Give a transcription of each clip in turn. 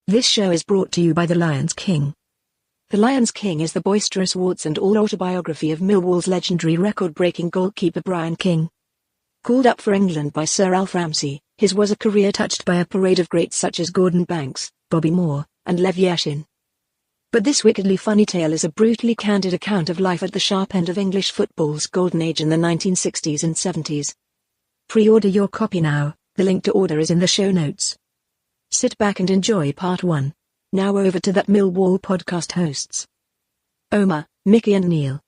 This show is brought to you by The Lions King. The Lions King is the boisterous warts-and-all autobiography of Millwall's legendary record-breaking goalkeeper Bryan King. Called up for England by Sir Alf Ramsey, his was a career touched by a parade of greats such as Gordon Banks, Bobby Moore, and Lev Yashin. But this wickedly funny tale is a brutally candid account of life at the sharp end of English football's golden age in the 1960s and 70s. Pre-order your copy now, the link to order is in the show notes. Sit back and enjoy part 1. Now over to that Millwall podcast hosts. Omer, Micky and Neil.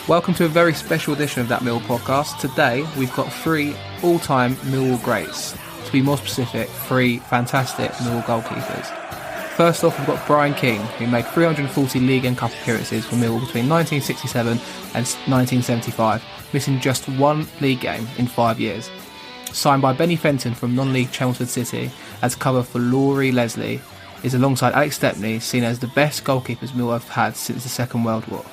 Welcome to a very special edition of That Mill podcast. Today we've got 3 all-time Millwall greats. To be more specific, 3 fantastic Millwall goalkeepers. First off, we've got Bryan King, who made 340 league and cup appearances for Millwall between 1967 and 1975, missing just 1 league game in 5 years. Signed by Benny Fenton from non-league Chelmsford City as cover for Lawrie Leslie, is alongside Alex Stepney seen as the best goalkeepers Millwall have had since the Second World War.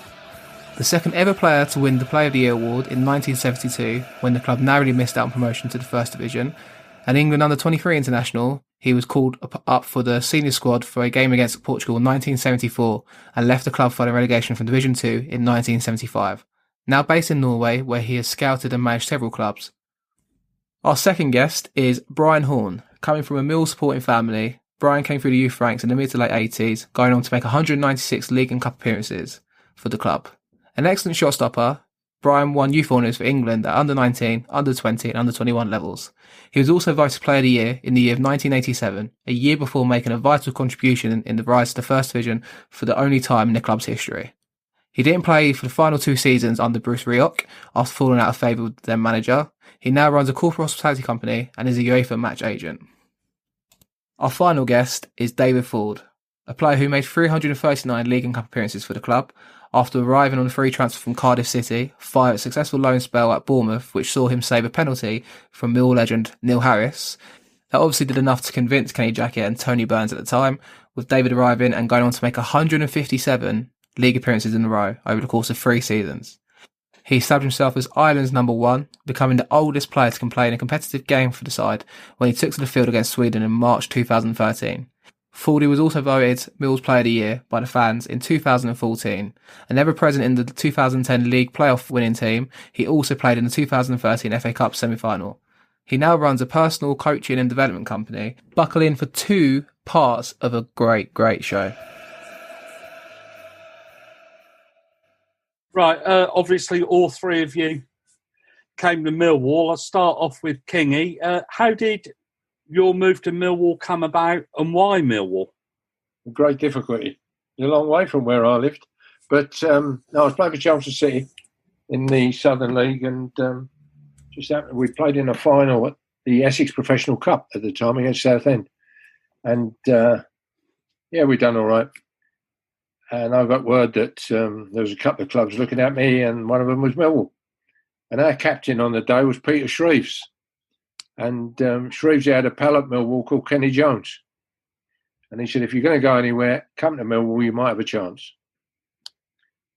The second ever player to win the Player of the Year award in 1972, when the club narrowly missed out on promotion to the First Division. An England under-23 international, he was called up for the senior squad for a game against Portugal in 1974 and left the club following relegation from Division 2 in 1975. Now based in Norway, where he has scouted and managed several clubs. Our second guest is Brian Horne. Coming from a Mill supporting family, Brian came through the youth ranks in the mid to late 80s, going on to make 196 league and cup appearances for the club. An excellent shot stopper, Brian won youth honours for England at under-19, under-20 and under-21 levels. He was also Vice Player of the Year in the year of 1987, a year before making a vital contribution in the rise to the First Division for the only time in the club's history. He didn't play for the final 2 seasons under Bruce Rioch after falling out of favour with their manager. He now runs a corporate hospitality company and is a UEFA match agent. Our final guest is David Forde, a player who made 339 league and cup appearances for the club, after arriving on a free transfer from Cardiff City, via a successful loan spell at Bournemouth, which saw him save a penalty from Mill legend Neil Harris. That obviously did enough to convince Kenny Jackett and Tony Burns at the time, with David arriving and going on to make 157 league appearances in a row over the course of 3 seasons. He established himself as Ireland's number 1, becoming the oldest player to play in a competitive game for the side when he took to the field against Sweden in March 2013. Forde was also voted Mill's Player of the Year by the fans in 2014, and ever present in the 2010 league playoff winning team. He also played in the 2013 FA Cup semi-final. He now runs a personal coaching and development company. Buckle in for 2 parts of a great show. Right, obviously all 3 of you came to Millwall. I'll start off with Kingy. How did your move to Millwall come about, and why Millwall? Great difficulty. A long way from where I lived. But I was playing for Chelmsford City in the Southern League, and just happened we played in a final at the Essex Professional Cup at the time against Southend. And we done all right. And I got word that there was a couple of clubs looking at me, and one of them was Millwall. And our captain on the day was Peter Shreves. And Shreves had a pal at Millwall called Kenny Jones. And he said, if you're going to go anywhere, come to Millwall, you might have a chance.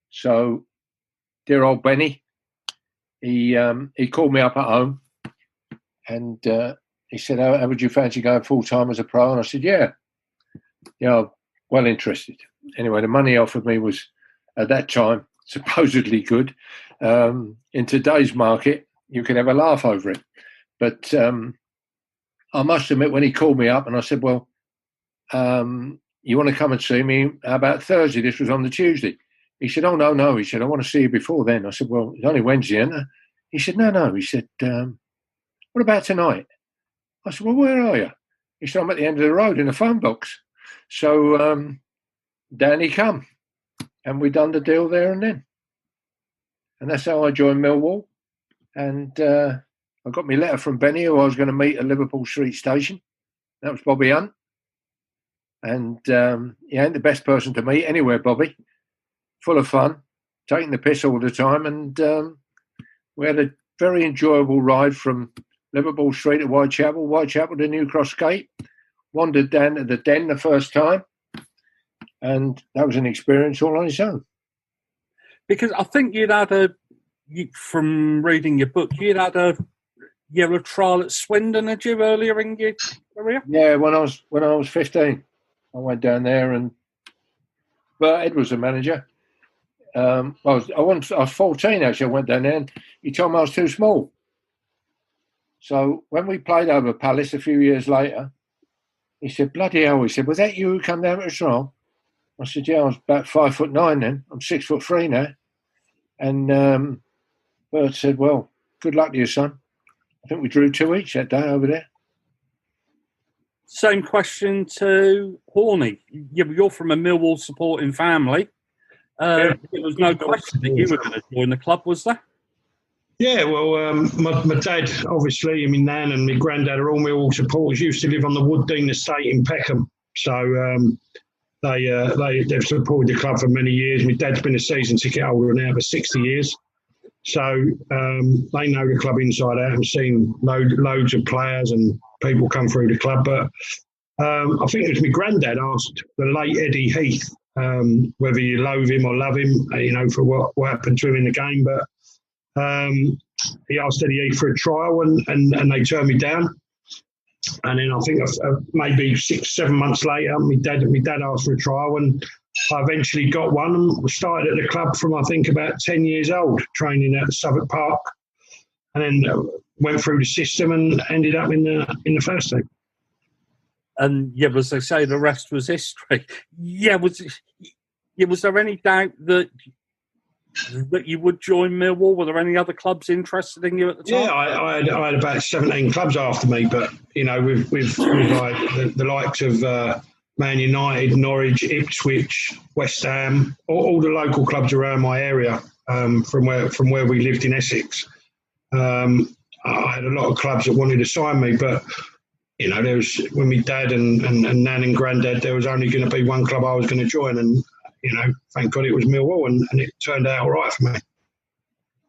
So, dear old Benny, he called me up at home. And he said, how would you fancy going full-time as a pro? And I said, yeah, well interested. Anyway, the money he offered me was, at that time, supposedly good. In today's market, you can have a laugh over it. But I must admit, when he called me up and I said, well, you want to come and see me? How about Thursday? This was on the Tuesday. He said, oh, no. He said, I want to see you before then. I said, well, it's only Wednesday, isn't it? He said, no. He said, what about tonight? I said, well, where are you? He said, I'm at the end of the road in a phone box. So down he come. And we done the deal there and then. And that's how I joined Millwall. And I got my letter from Benny, who I was going to meet at Liverpool Street Station. That was Bobby Hunt. And he ain't the best person to meet anywhere, Bobby. Full of fun, taking the piss all the time. And we had a very enjoyable ride from Liverpool Street to Whitechapel to New Cross Gate. Wandered down to the Den the first time. and that was an experience all on its own. Because I think from reading your book, you'd had a trial at Swindon, had you, earlier in your career? Yeah, when I was 15, I went down there, but Ed was the manager. I was 14 actually. I went down there, and he told me I was too small. So when we played over Palace a few years later, he said, "Bloody hell!" He said, "Was that you who come down to the trial?" I said, "Yeah, I was about 5'9" then. I'm 6'3" now. And Bert said, "Well, good luck to you, son." I think we drew 2 each that day over there. Same question to Horne. You're from a Millwall supporting family. There was no question that you were going to join the club, was there? Yeah, well, my dad, obviously, and my nan and my granddad are all Millwall supporters. Used to live on the Wood Dean estate in Peckham, so they've supported the club for many years. My dad's been a season ticket holder now for 60 years, so they know the club inside out. I've seen loads of players and people come through the club, but I think it was my granddad asked the late Eddie Heath whether you loathe him or love him, for what happened to him in the game, but. He asked Eddie for a trial and they turned me down. And then I think maybe 6-7 months later, my dad asked for a trial and I eventually got one and started at the club from I think about 10 years old, training at Southwark Park, and then went through the system and ended up in the first team. And as they say, the rest was history. Was there any doubt that you would join Millwall? Were there any other clubs interested in you at the time? Yeah, I had about 17 clubs after me, but with like the likes of Man United, Norwich, Ipswich, West Ham, all the local clubs around my area, from where we lived in Essex. I had a lot of clubs that wanted to sign me, but there was, when my dad and nan and granddad, there was only going to be one club I was going to join, and thank God it was Millwall, and it turned out all right for me.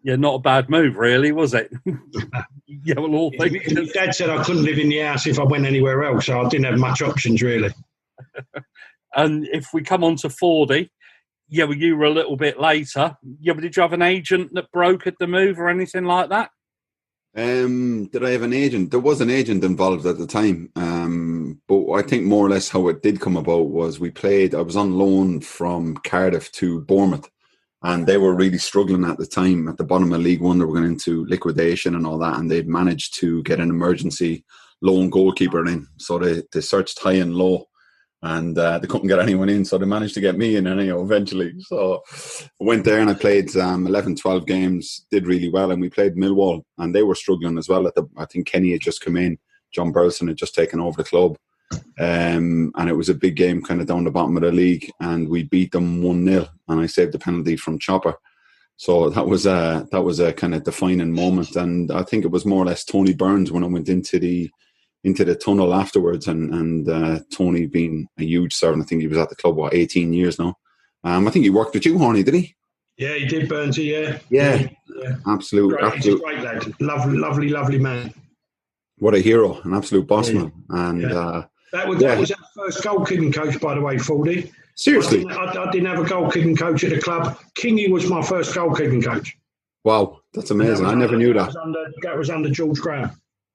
Yeah, not a bad move, really, was it? All things. Dad said I couldn't live in the house if I went anywhere else, so I didn't have much options, really. And if we come on to Forde, you were a little bit later. But did you have an agent that brokered the move or anything like that? Did I have an agent? There was an agent involved at the time. But I think more or less how it did come about was I was on loan from Cardiff to Bournemouth, and they were really struggling at the time at the bottom of League One. They were going into liquidation and all that, and they'd managed to get an emergency loan goalkeeper in. So they searched high and low, and they couldn't get anyone in, so they managed to get me in eventually. So I went there and I played 11, 12 games, did really well, and we played Millwall, and they were struggling as well. I think Kenny had just come in, John Burleson had just taken over the club, and it was a big game kind of down the bottom of the league, and we beat them 1-0, and I saved the penalty from Chopper. So that was a kind of defining moment, and I think it was more or less Tony Burns when I went into the tunnel afterwards, and Tony being a huge servant. I think he was at the club 18 years now. I think he worked with you, Horne, did he? Yeah, he did, Burnsy. Yeah. Absolute. He's a great lad, lovely man. What a hero, an absolute boss man. And that was our first goalkeeping coach, by the way, Forde. Seriously, I didn't have a goalkeeping coach at the club. Kingy was my first goalkeeping coach. Wow, that's amazing. I never knew that. That was under George Graham.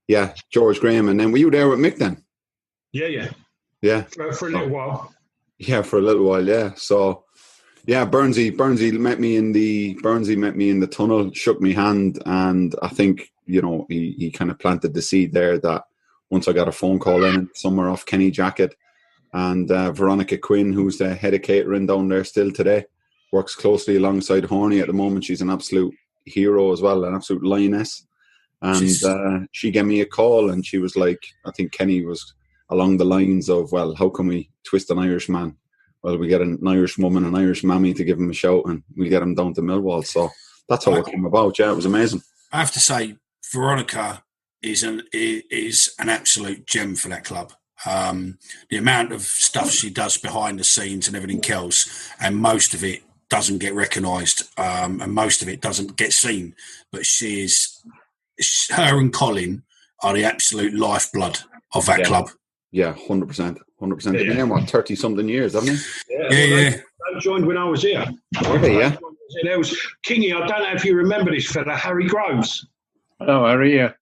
Yeah, George Graham. And then were you there with Mick then? Yeah. For a little while. Yeah, for a little while, yeah. So, yeah, Burnsy met me in the tunnel, shook me hand, and I think, he kind of planted the seed there that once I got a phone call in somewhere off Kenny Jacket, and Veronica Quinn, who's the head of catering down there still today, works closely alongside Horne at the moment. She's an absolute hero as well, an absolute lioness. And she gave me a call, and she was like, I think Kenny was along the lines of, well, how can we twist an Irish man? Well, we get an Irish woman, an Irish mammy to give him a shout, and we'll get him down to Millwall. So that's how it came about. Yeah, it was amazing. I have to say, Veronica is an absolute gem for that club. The amount of stuff she does behind the scenes and everything else, and most of it doesn't get recognised, and most of it doesn't get seen. But her and Colin are the absolute lifeblood of that club. Yeah, 100%. 100%. They've been there, what, 30-something years, haven't they? Yeah. They joined when I was here. Okay, yeah. There was Kingy, I don't know if you remember this fella, Harry Groves. Oh, Harry, yeah.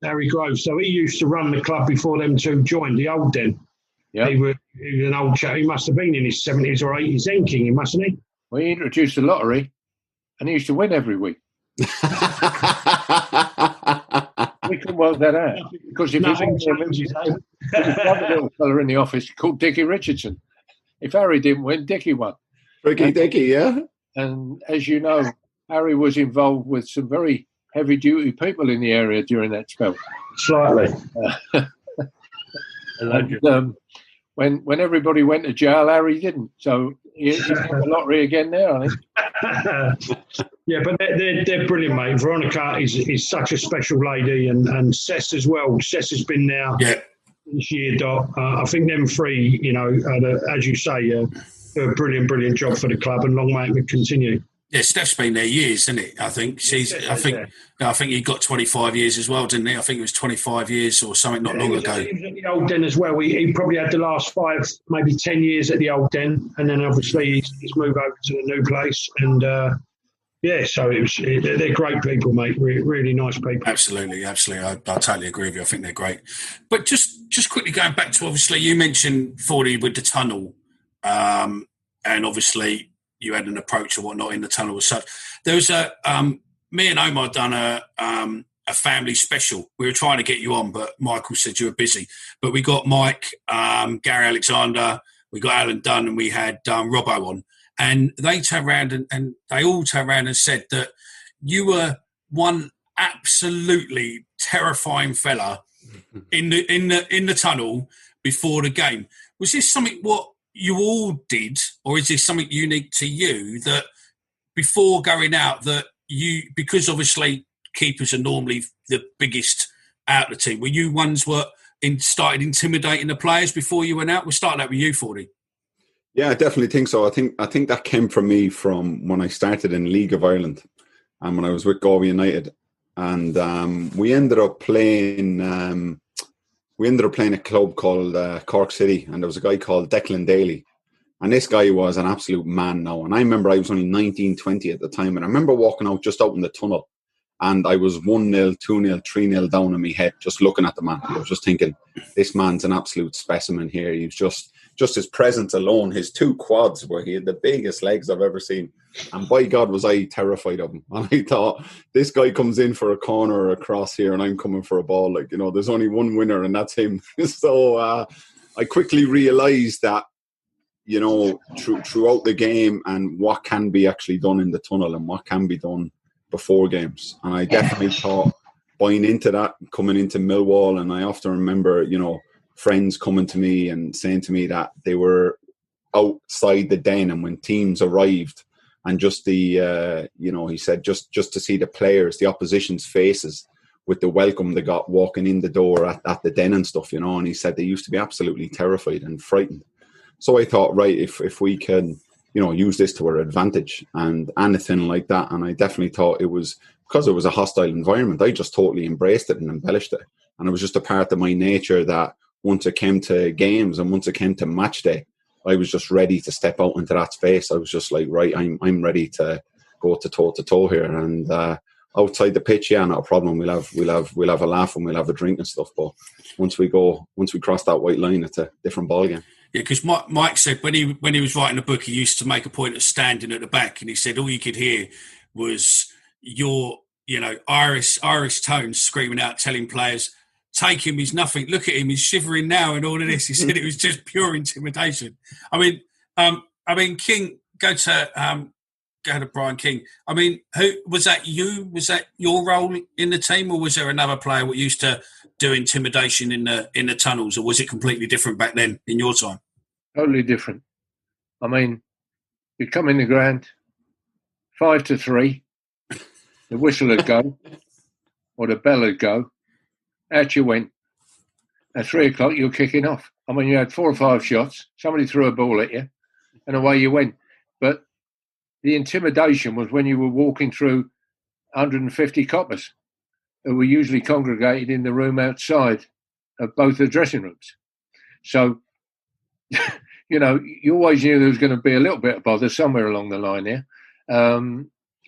Harry Groves. So he used to run the club before them two joined, the old Den. Yeah. He was an old chap. He must have been in his 70s or 80s then, Kingy, mustn't he? Well, he introduced the lottery, and he used to win every week. We couldn't work that out. Because if there's another little fella in the office called Dickie Richardson. If Harry didn't win, Dickie won. Dickie, yeah. And as you know, Harry was involved with some very heavy-duty people in the area during that spell. Slightly. And, when everybody went to jail, Harry didn't. So he's got the lottery again there, I think. Yeah, but they're brilliant, mate. Veronica is such a special lady, and Cess as well. Cess has been now this year, Dot. I think them three, as you say, do a brilliant job for the club, and long may it continue. Yeah, Steph's been there years, isn't it? I think I think he got 25 years as well, didn't he? I think it was 25 years or something not long ago. He was at the old Den as well. He probably had the last 5, maybe 10 years at the old Den, and then obviously he's moved over to the new place. And so they're great people, mate. Really nice people. Absolutely. I totally agree with you. I think they're great. But just quickly going back to, obviously, you mentioned Forde with the tunnel, and obviously you had an approach or whatnot in the tunnel as such. There was me and Omer done a family special. We were trying to get you on, but Michael said you were busy. But we got Mike, Gary Alexander, we got Alan Dunn, and we had Robbo on. And they turned around and they all turned around and said that you were one absolutely terrifying fella in the tunnel before the game. Was this something what you all did, or is this something unique to you that before going out that you, because obviously keepers are normally the biggest out of the team, were you ones started intimidating the players before you went out? We'll start out with you, Forde. Yeah, I definitely think so. I think that came from me from when I started in League of Ireland and when I was with Galway United, and we ended up playing a club called Cork City, and there was a guy called Declan Daly, and this guy was an absolute man now. And I remember I was only 19, 20 at the time, and I remember walking out just out in the tunnel, and I was 1-0, 2-0, 3-0 down in my head, just looking at the man. I was just thinking, this man's an absolute specimen here. He was just his presence alone, his 2 quads, where he had the biggest legs I've ever seen. And by God, was I terrified of him. And I thought, this guy comes in for a corner or a cross here, and I'm coming for a ball. There's only one winner, and that's him. So I quickly realised that, throughout the game and what can be actually done in the tunnel and what can be done before games. And I definitely thought, buying into that, coming into Millwall, and I often remember, friends coming to me and saying to me that they were outside the Den, and when teams arrived, and just the he said just to see the players, the opposition's faces with the welcome they got walking in the door at the Den and stuff, and he said they used to be absolutely terrified and frightened. So I thought, right, if we can use this to our advantage and anything like that, and I definitely thought it was because it was a hostile environment, I just totally embraced it and embellished it, and it was just a part of my nature that once it came to games and once it came to match day, I was just ready to step out into that space. I was just like, right, I'm ready to go to toe here. And outside the pitch, yeah, not a problem. We'll have a laugh and we'll have a drink and stuff. But once we cross that white line, it's a different ballgame. Yeah, because Mike said when he was writing the book, he used to make a point of standing at the back, and he said all you could hear was your Irish tones screaming out, telling players, take him, he's nothing. Look at him, he's shivering now, and all of this. He said it was just pure intimidation. I mean, King, go to Bryan King. I mean, who was that? You was that your role in the team, or was there another player what used to do intimidation in the tunnels, or was it completely different back then in your time? Totally different. I mean, you'd come in the ground, 5-3, the whistle would go, or the bell would go. Out you went. At 3 o'clock, you were kicking off. I mean, you had 4 or 5 shots. Somebody threw a ball at you, and away you went. But the intimidation was when you were walking through 150 coppers who were usually congregated in the room outside of both the dressing rooms. So, you always knew there was going to be a little bit of bother somewhere along the line there.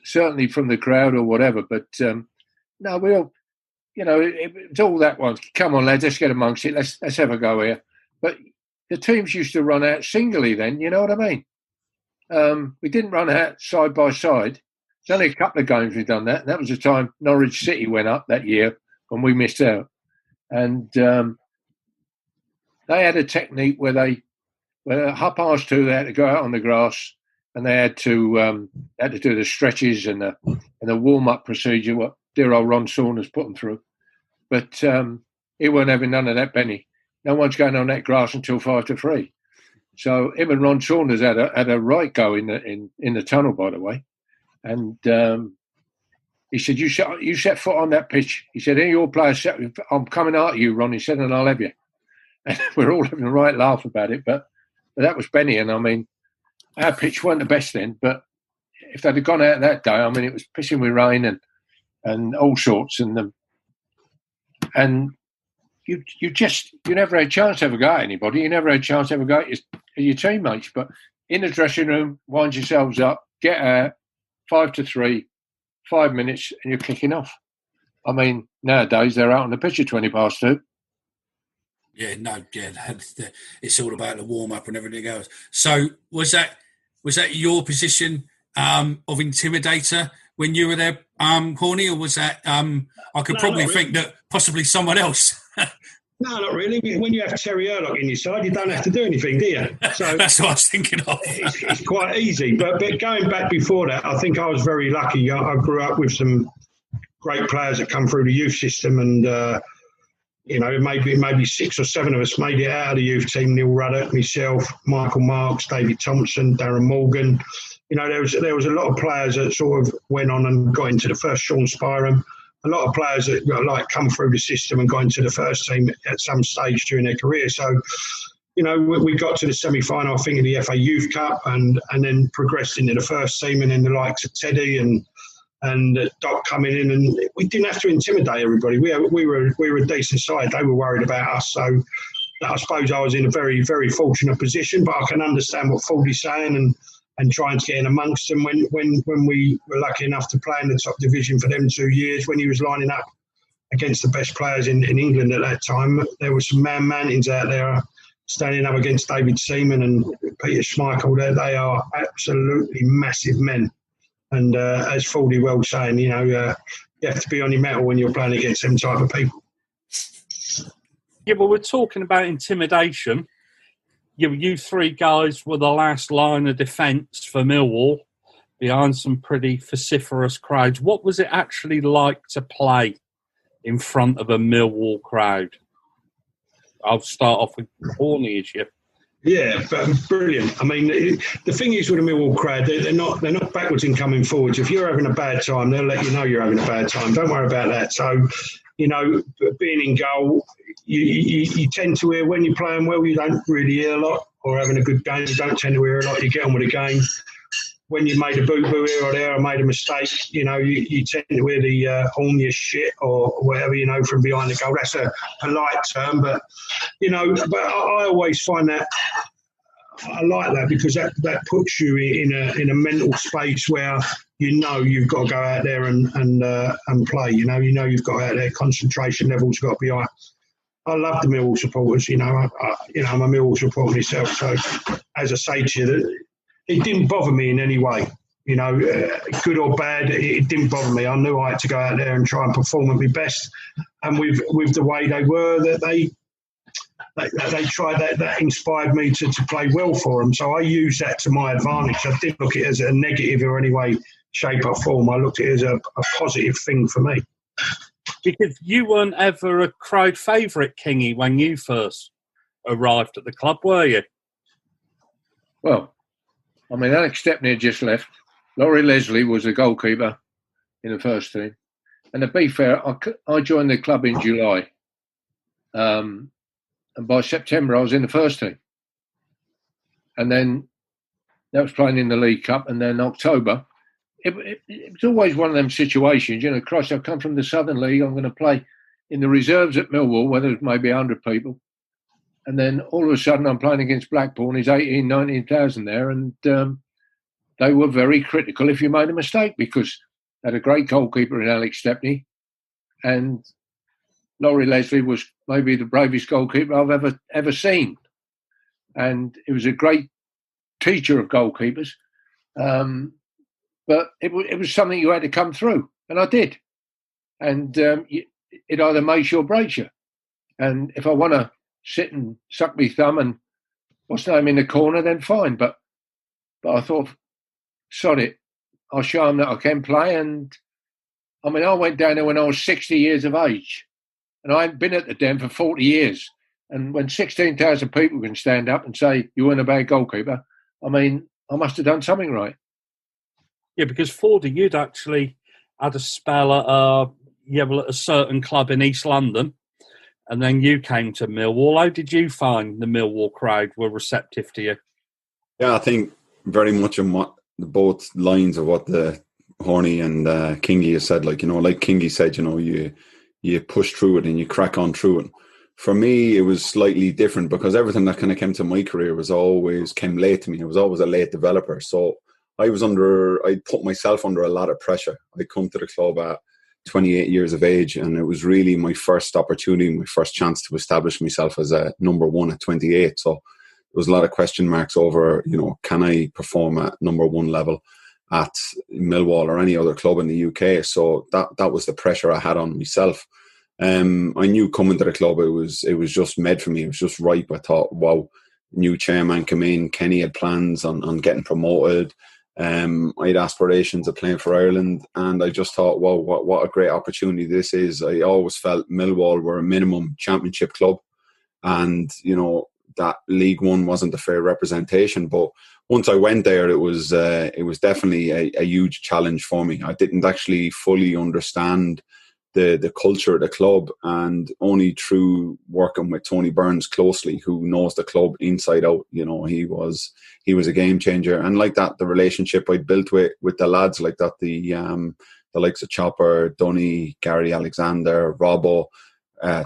Certainly from the crowd or whatever. But, no, we all, it's all that one. Come on, lads, let's get amongst it. Let's have a go here. But the teams used to run out singly then, you know what I mean? We didn't run out side by side. There's only a couple of games we've done that. And that was the time Norwich City went up that year when we missed out. And they had a technique where at 2:30 they had to go out on the grass and they had to do the stretches and the warm-up procedure, what dear old Ron Saunders put them through. But he weren't having none of that, Benny. No one's going on that grass until 5-3. So him and Ron Saunders had a right go in the tunnel, by the way. And he said, you set foot on that pitch. He said, any of your players set, I'm coming at you, Ron. He said, and I'll have you. And we're all having a right laugh about it. But that was Benny. And I mean, our pitch weren't the best then. But if they'd have gone out that day, I mean, it was pissing with rain and all sorts. And you never had a chance to have a go at anybody. You never had a chance to have a go at your teammates. But in the dressing room, wind yourselves up, get out, 5-3, 5 minutes, and you're kicking off. I mean, nowadays they're out on the pitch at 2:20. It's all about the warm up and everything else. So was that your position of intimidator when you were there, Horne, or was that I could probably think that possibly someone else? No, not really. When you have Terry Urlock in your side, you don't have to do anything, do you? So that's what I was thinking of. It's quite easy. But going back before that, I think I was very lucky. I grew up with some great players that come through the youth system, and maybe 6 or 7 of us made it out of the youth team. Neil Ruddock, myself, Michael Marks, David Thompson, Darren Morgan. There was a lot of players that sort of went on and got into the first. Sean Spyram. A lot of players that come through the system and got into the first team at some stage during their career. So, we got to the semi-final, I think, of the FA Youth Cup, and then progressed into the first team, and then the likes of Teddy and Doc coming in, and we didn't have to intimidate everybody. We were a decent side. They were worried about us, so I suppose I was in a very, very fortunate position. But I can understand what Forde's saying and trying to get in amongst them when we were lucky enough to play in the top division for them 2 years, when he was lining up against the best players in England at that time. There were some man-mantings out there standing up against David Seaman and Peter Schmeichel. They are absolutely massive men. And as Forde well saying, you have to be on your mettle when you're playing against them type of people. Yeah, but we're talking about intimidation. You three guys were the last line of defence for Millwall behind some pretty vociferous crowds. What was it actually like to play in front of a Millwall crowd? I'll start off with Horne issue. Yeah, but brilliant. I mean, the thing is with a Millwall crowd, they're not backwards in coming forwards. If you're having a bad time, they'll let you know you're having a bad time. Don't worry about that. So, being in goal, you tend to hear when you're playing well, you don't really hear a lot, or having a good game, you don't tend to hear a lot. You get on with the game. When you made a boo-boo here or there or made a mistake, you tend to hear the Horne your shit or whatever, from behind the goal. That's a polite term, but, but I always find that I like that because that puts you in a mental space where you've got to go out there and play. You've got to go out there, concentration levels got to be high. I love the Millwall supporters. I'm a Millwall supporter myself. So, as I say to you, it didn't bother me in any way. Good or bad, it didn't bother me. I knew I had to go out there and try and perform at my best. And with the way they were, that they tried that inspired me to play well for them. So I used that to my advantage. I didn't look at it as a negative or any way, shape or form. I looked at it as a positive thing for me. Because you weren't ever a crowd favourite, Kingy, when you first arrived at the club, were you? Well, I mean, Alex Stepney had just left. Lawrie Leslie was the goalkeeper in the first team. And to be fair, I joined the club in July. And by September, I was in the first team. And then that was playing in the League Cup. And then October, it was always one of them situations. Christ, I've come from the Southern League. I'm going to play in the reserves at Millwall, where there's maybe 100 people. And then all of a sudden I'm playing against Blackpool, and there's 18, 19,000 there, and they were very critical if you made a mistake, because they had a great goalkeeper in Alex Stepney, and Lawrie Leslie was maybe the bravest goalkeeper I've ever seen. And it was a great teacher of goalkeepers. But it was something you had to come through, and I did. And it either makes you or breaks you. And if I want to sit and suck my thumb and what's the name in the corner, then fine. But I thought, sod it, I'll show them that I can play. And I mean, I went down there when I was 60 years of age, and I hadn't been at the Den for 40 years. And when 16,000 people can stand up and say you weren't a bad goalkeeper, I mean, I must have done something right. Yeah, because Forde, you'd actually had a spell at a certain club in East London, and then you came to Millwall. How did you find the Millwall crowd were receptive to you? Yeah, I think very much on what both lines of what the Horne and Kingy has said. Like Kingy said, you push through it and you crack on through it. For me, it was slightly different because everything that kind of came to my career came late to me. I was always a late developer. So I put myself under a lot of pressure. I come to the club at 28 years of age, and it was really my first opportunity, my first chance to establish myself as a number one at 28. So there was a lot of question marks over, can I perform at number one level at Millwall or any other club in the UK? So that was the pressure I had on myself. I knew coming to the club, it was just made for me. It was just ripe. I thought, wow, new chairman came in. Kenny had plans on getting promoted. I had aspirations of playing for Ireland, and I just thought, wow, what a great opportunity this is. I always felt Millwall were a minimum championship club, and that League One wasn't a fair representation. But once I went there, it was definitely a huge challenge for me. I didn't actually fully understand the culture of the club, and only through working with Tony Burns closely, who knows the club inside out, he was a game changer. And like that, the relationship I built with the lads like that, the likes of Chopper, Dunny, Gary Alexander, Robbo,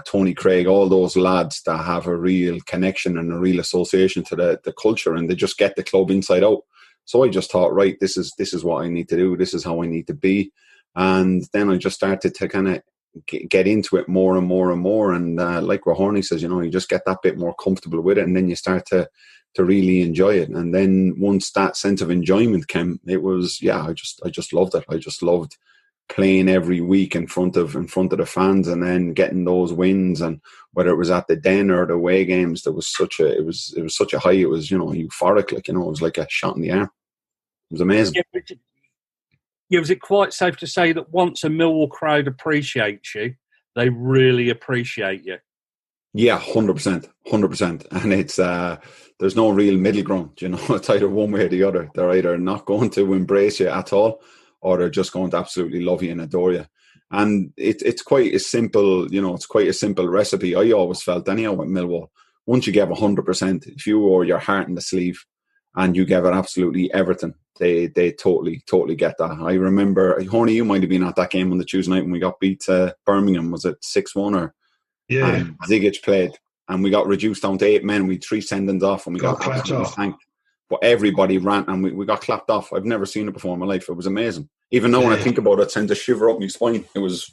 Tony Craig, all those lads that have a real connection and a real association to the culture, and they just get the club inside out. So I just thought, right, this is what I need to do. This is how I need to be. And then I just started to kind of get into it more and more and more. And like what Horne says, you just get that bit more comfortable with it, and then you start to really enjoy it. And then once that sense of enjoyment came, it was, I just loved it. I just loved playing every week in front of the fans, and then getting those wins. And whether it was at the Den or the away games, it was such a high. It was euphoric, it was like a shot in the arm. It was amazing. Yeah, was it quite safe to say that once a Millwall crowd appreciates you, they really appreciate you? Yeah, 100%. And it's there's no real middle ground. It's either one way or the other. They're either not going to embrace you at all, or they're just going to absolutely love you and adore you. And it's quite a simple, it's quite a simple recipe. I always felt anyhow with Millwall. Once you give 100%, if you wore your heart in the sleeve and you gave it absolutely everything, they totally get that. I remember, Horne, you might have been at that game on the Tuesday night when we got beat to Birmingham. Was it 6-1 or? Yeah. And Zigic played, and we got reduced down to 8 men. We had 3 sendings off, and we got absolutely thanked. But everybody ran, and we got clapped off. I've never seen it before in my life. It was amazing. Even though when I think about it sends a shiver up my spine. It was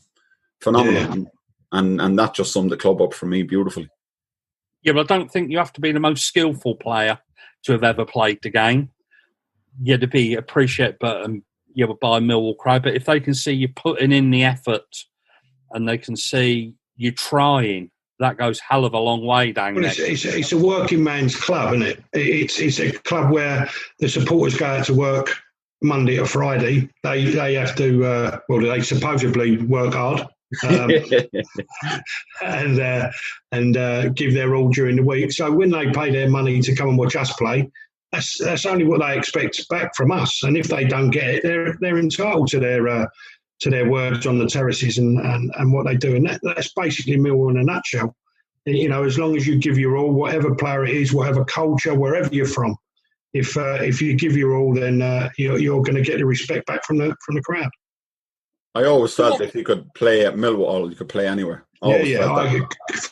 phenomenal. Yeah. And that just summed the club up for me beautifully. Yeah, but I don't think you have to be the most skillful player to have ever played the game. Yeah, to be appreciated by Millwall crowd. But if they can see you putting in the effort, and they can see you trying, that goes hell of a long way down there. It's a working man's club, isn't it? It's a club where the supporters go out to work Monday to Friday. They have to, they supposedly work hard and give their all during the week. So when they pay their money to come and watch us play, that's only what they expect back from us. And if they don't get it, they're entitled to their words on the terraces and what they do. And that's basically Millwall in a nutshell. As long as you give your all, whatever player it is, whatever culture, wherever you're from, if you give your all, then you're going to get the respect back from the crowd. I always felt if you could play at Millwall, you could play anywhere. Always Yeah. felt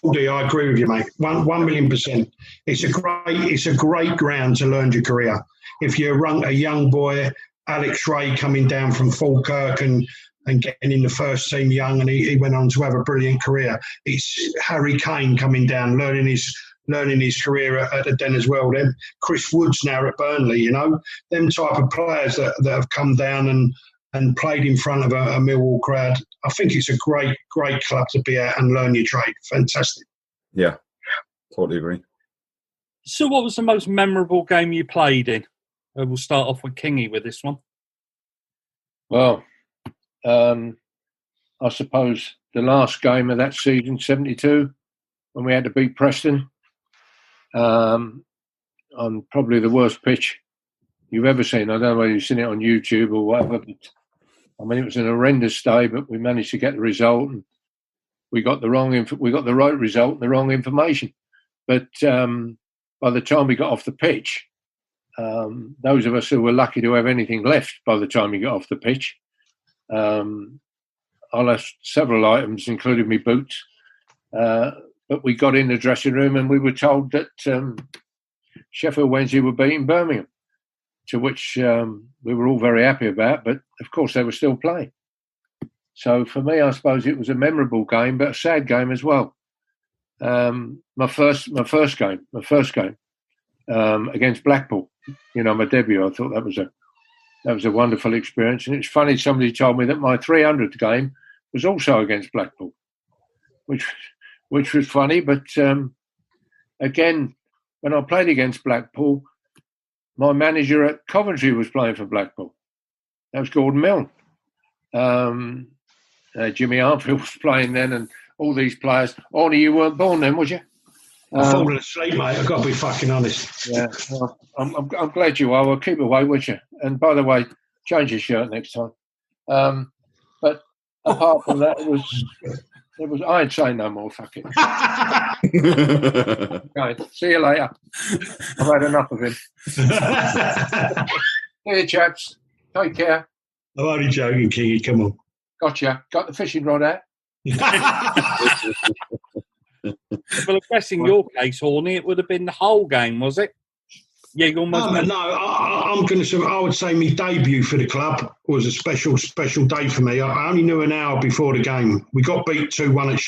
that. I agree with you, mate. 1,000,000%. It's a great ground to learn your career. If you're a young boy, Alex Ray coming down from Falkirk and getting in the first team young, and he went on to have a brilliant career. It's Harry Kane coming down, learning his career at the Den as well. Then Chris Woods now at Burnley, them type of players that have come down and played in front of a Millwall crowd. I think it's a great club to be at and learn your trade. Fantastic. Yeah, totally agree. So what was the most memorable game you played in? We'll start off with Kingy with this one. Well, I suppose the last game of that season, 72, when we had to beat Preston, on probably the worst pitch you've ever seen. I don't know whether you've seen it on YouTube or whatever, but I mean, it was an horrendous day, but we managed to get the result, and we got the right result and the wrong information. But by the time we got off the pitch, those of us who were lucky to have anything left by the time we got off the pitch, I lost several items, including my boots. But we got in the dressing room and we were told that Sheffield Wednesday were beating Birmingham, to which we were all very happy about. But, of course, they were still playing. So, for me, I suppose it was a memorable game, but a sad game as well. My first game against Blackpool, my debut. I thought that was a wonderful experience. And it's funny, somebody told me that my 300th game was also against Blackpool, which was funny. But again, when I played against Blackpool, my manager at Coventry was playing for Blackpool. That was Gordon Milne. Jimmy Armfield was playing then, and all these players. Only you weren't born then, was you? I've fallen asleep, mate. I've got to be fucking honest. Yeah, well, I'm glad you are. Well, keep away, would you? And by the way, change your shirt next time. But apart from that, it was. I ain't saying no more. Fuck it. Okay, see you later. I've had enough of him. See you, chaps. Take care. I'm only joking, Kingy. Come on. Gotcha. Got the fishing rod out. Well, I'm guessing your case, Horne, it would have been the whole game, was it? Yeah, you almost. I'm going to say. I would say my debut for the club was a special day for me. I only knew an hour before the game. We got beat 2-1 at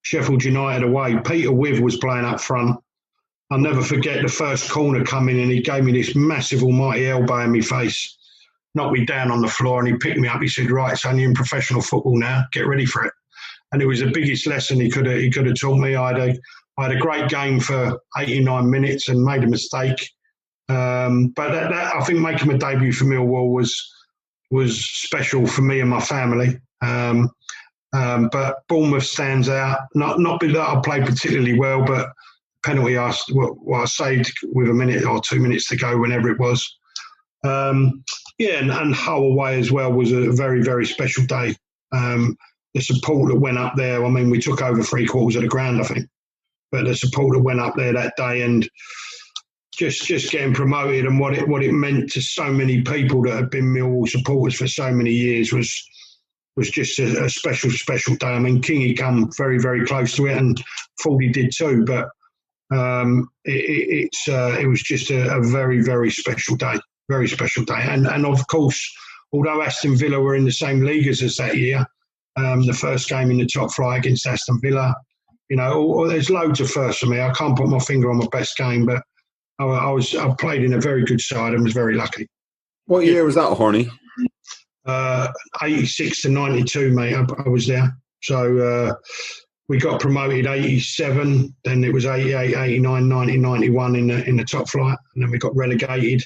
Sheffield United away. Peter Wiv was playing up front. I'll never forget the first corner coming, and he gave me this massive almighty elbow in my face, knocked me down on the floor, and he picked me up. He said, "Right, it's only in professional football now. Get ready for it." And it was the biggest lesson he could have taught me. I had a great game for 89 minutes and made a mistake. But that, I think making my debut for Millwall was special for me and my family. But Bournemouth stands out. Not that I played particularly well, but penalty I saved with a minute or 2 minutes to go, whenever it was. And Hull away as well was a very, very special day. The support that went up there, I mean, we took over 3/4 of the ground, I think. But the support that went up there that day, and just getting promoted, and what it meant to so many people that had been Millwall supporters for so many years was just a special day. I mean, Kingy come very, very close to it, and Forde did too. But it was just a very, very special day. Very special day. And of course, although Aston Villa were in the same league as us that year, the first game in the top flight against Aston Villa, there's loads of firsts for me. I can't put my finger on my best game, but I played in a very good side and was very lucky. What year was that, Horne? 86 to 92, mate. I was there. So we got promoted 87, then it was 88, 89, 90, 91 in the top flight, and then we got relegated.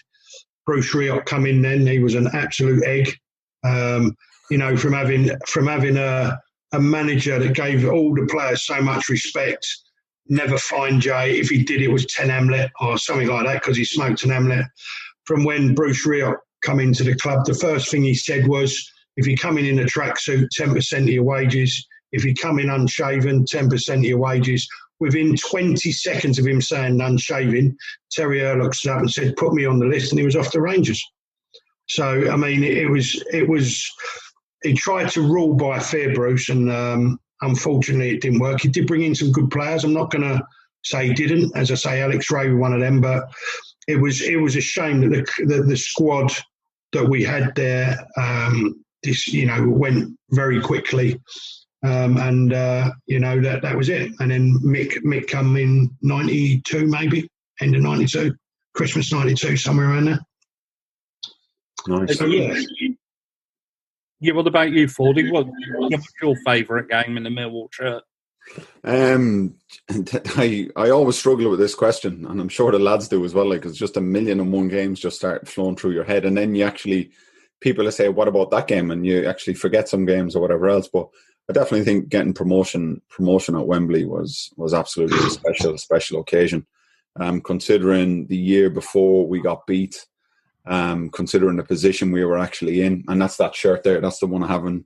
Bruce Rioch come in then. He was an absolute egg. From having a manager that gave all the players so much respect, never fined Jay. If he did, it was 10 Hamlet or something like that, because he smoked an Hamlet. From when Bruce Rioch come into the club, the first thing he said was, if you come in a tracksuit, 10% of your wages. If you come in unshaven, 10% of your wages. Within 20 seconds of him saying unshaven, Terry Earlock stood up and said, "Put me on the list," and he was off to Rangers. So, I mean, it was. He tried to rule by fear, Bruce, and unfortunately, it didn't work. He did bring in some good players. I'm not going to say he didn't. As I say, Alex Ray was one of them, but it was a shame that the squad that we had there, went very quickly. That was it. And then Mick come in 92, maybe, end of 92, Christmas 92, somewhere around there. Nice. So, yeah. Yeah, what about you, Forde? What's your favourite game in the Millwall shirt? I always struggle with this question, and I'm sure the lads do as well. Like, it's just 1,000,001 games just start flowing through your head, and then people say, "What about that game?" And you actually forget some games or whatever else. But I definitely think getting promotion at Wembley was absolutely a special occasion. Considering the year before we got beat. Considering the position we were actually in, and that's that shirt there. That's the one I have on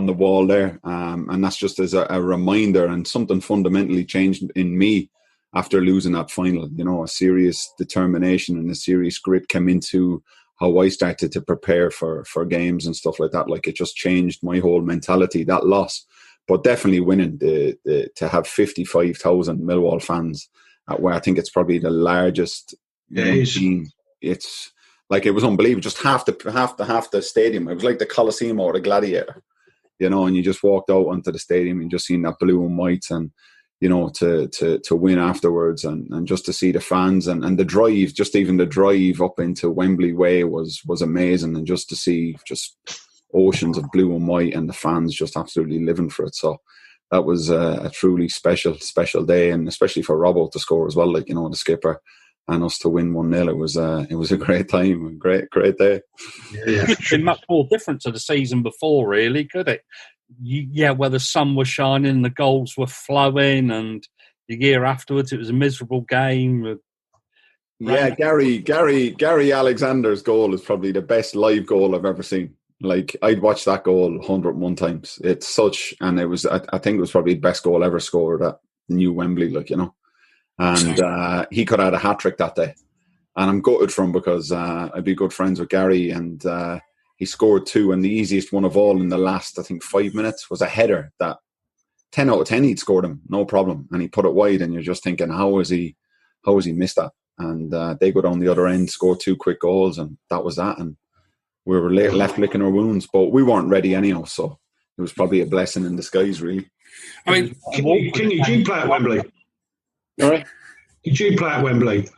the wall there, and that's just as a reminder. And something fundamentally changed in me after losing that final. You know, a serious determination and a serious grit came into how I started to prepare for games and stuff like that. Like, it just changed my whole mentality. That loss, but definitely winning to have 55,000 Millwall fans at where I think it's probably the largest team. It's like, it was unbelievable. Just half the stadium. It was like the Coliseum or the Gladiator, you know. And you just walked out onto the stadium and just seen that blue and white, and you know, to win afterwards, and just to see the fans and the drive, just even the drive up into Wembley Way was amazing, and just to see just oceans of blue and white and the fans just absolutely living for it. So that was a truly special day, and especially for Robbo to score as well, like, you know, the skipper. And us to win 1-0, it was a great time, a great day. Yeah. It could have been much more different to the season before, really, could it? Where the sun was shining, the goals were flowing, and the year afterwards it was a miserable game. Yeah, Gary Alexander's goal is probably the best live goal I've ever seen. Like, I'd watched that goal 101 times. It's such, and it was, I think it was probably the best goal ever scored at New Wembley, like, you know. And he could have had a hat-trick that day. And I'm gutted for him, because I'd be good friends with Gary, and he scored 2, and the easiest one of all in the last, I think, 5 minutes was a header that 10 out of 10 he'd scored him, no problem. And he put it wide, and you're just thinking, how has he missed that? And they go down the other end, score 2 quick goals, and that was that. And we were left licking our wounds, but we weren't ready anyhow, so it was probably a blessing in disguise, really. I mean, King, did you play at Wembley? Sorry? Did you play at Wembley?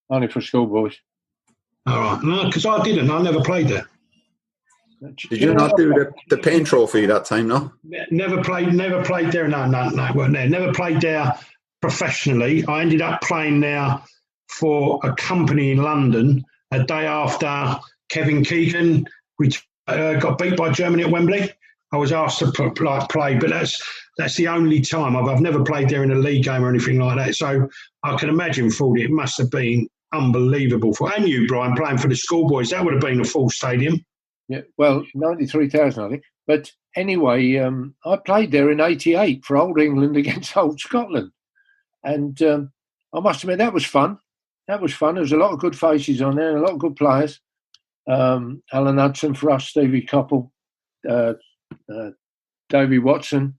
Only for schoolboys. All right. No, because I didn't. I never played there. Did you not do the Pain Trophy that time, no? Never played there. No, weren't there. Never played there professionally. I ended up playing there for a company in London a day after Kevin Keegan got beat by Germany at Wembley. I was asked to play, but that's the only time. I've never played there in a league game or anything like that. So I can imagine, Forde, it must have been unbelievable and you, Brian, playing for the schoolboys. That would have been a full stadium. Yeah, well, 93,000, I think. But anyway, I played there in '88 for Old England against Old Scotland, and I must admit that was fun. There was a lot of good faces on there, and a lot of good players. Alan Hudson for us, Stevie Coppell, Davey Watson,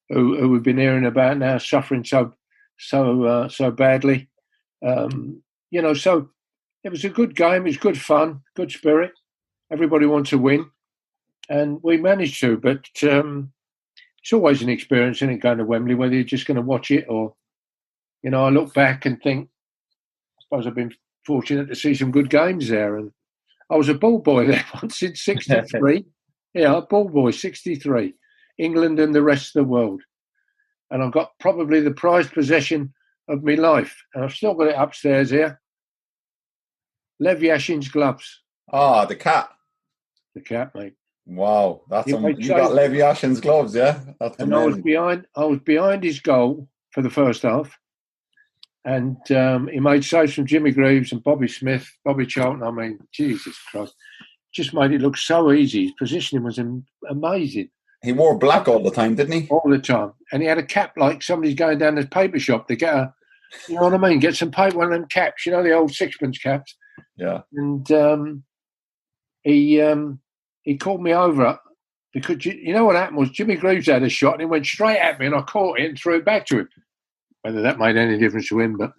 who we've been hearing about now, suffering so badly. So it was a good game. It was good fun, good spirit. Everybody wants to win, and we managed to. But it's always an experience, isn't it, going to Wembley, whether you're just going to watch it or, I look back and think, I suppose I've been fortunate to see some good games there. And I was a ball boy there once in '63. Yeah, ball boy, '63. England and the rest of the world. And I've got probably the prized possession of my life. And I've still got it upstairs here. Lev Yashin's gloves. Ah, the cat. The cat, mate. Wow, that's you got Lev Yashin's gloves, yeah? That's amazing. I was behind his goal for the first half. And he made saves from Jimmy Greaves and Bobby Smith, Bobby Charlton. I mean, Jesus Christ. Just made it look so easy. His positioning was amazing. He wore black all the time, didn't he? All the time. And he had a cap like somebody's going down the paper shop to get you know what I mean? Get some paper, one of them caps, the old sixpence caps. Yeah. And he called me over because you know what happened was Jimmy Greaves had a shot and he went straight at me and I caught it and threw it back to him. Whether that made any difference to him, but